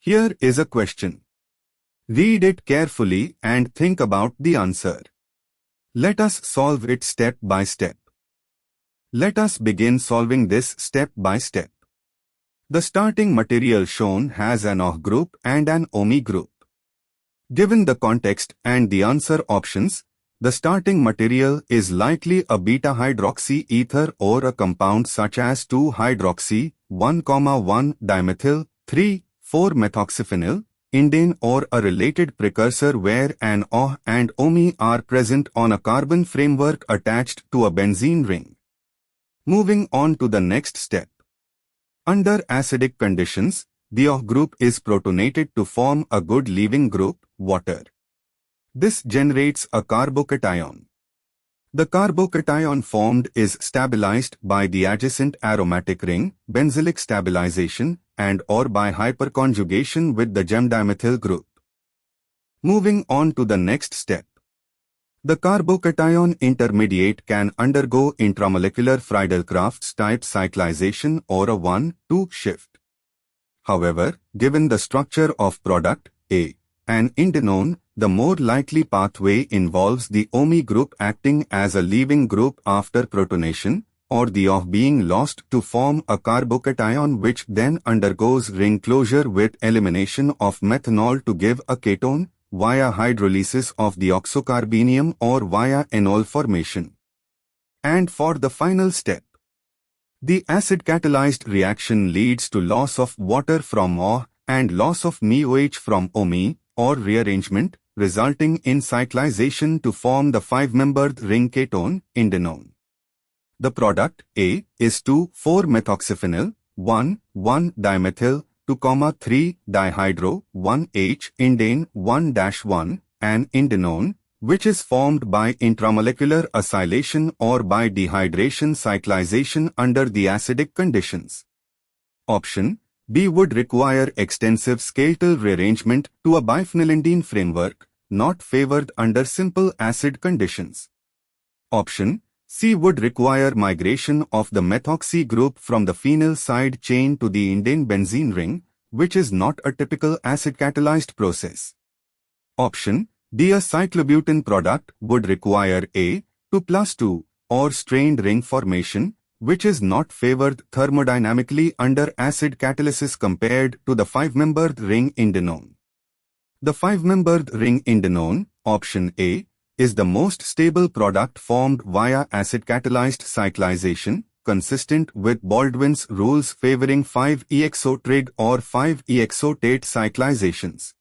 Here is a question. Read it carefully and think about the answer. Let us solve it step by step. Let us begin solving this step by step. The starting material shown has an OH group and an OMe group. Given the context and the answer options, the starting material is likely a beta-hydroxy ether or a compound such as 2-hydroxy, 1,1-dimethyl, 3,4-methoxyphenyl, indane or a related precursor where an OH and OMe are present on a carbon framework attached to a benzene ring. Moving on to the next step. Under acidic conditions, the OH group is protonated to form a good leaving group, water. This generates a carbocation. The carbocation formed is stabilized by the adjacent aromatic ring, benzylic stabilization, and or by hyperconjugation with the gem-dimethyl group. Moving on to the next step. The carbocation intermediate can undergo intramolecular Friedel-Crafts type cyclization or a 1,2 shift. However, given the structure of product A, an indenone, the more likely pathway involves the OMe group acting as a leaving group after protonation, or the OH being lost to form a carbocation which then undergoes ring closure with elimination of methanol to give a ketone, via hydrolysis of the oxocarbenium or via enol formation. And for the final step, the acid-catalyzed reaction leads to loss of water from OH and loss of MeOH from OMe, or rearrangement, resulting in cyclization to form the 5-membered ring ketone, indenone. The product A is 2,4-methoxyphenyl, 1,1-dimethyl, 2,3-dihydro, 1H, indane 1-1, an indenone, which is formed by intramolecular acylation or by dehydration cyclization under the acidic conditions. Option B would require extensive skeletal rearrangement to a biphenylindene framework, not favored under simple acid conditions. Option C would require migration of the methoxy group from the phenyl side chain to the indane benzene ring, which is not a typical acid-catalyzed process. Option D. A cyclobutane product would require a 2+2 or strained ring formation, which is not favored thermodynamically under acid catalysis compared to the 5-membered ring indenone. The 5-membered ring indenone, option A, is the most stable product formed via acid-catalyzed cyclization, consistent with Baldwin's rules favoring 5-EXO trig or 5-EXO-tate cyclizations.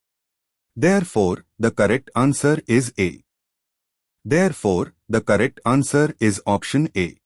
Therefore, the correct answer is A. Therefore, the correct answer is option A.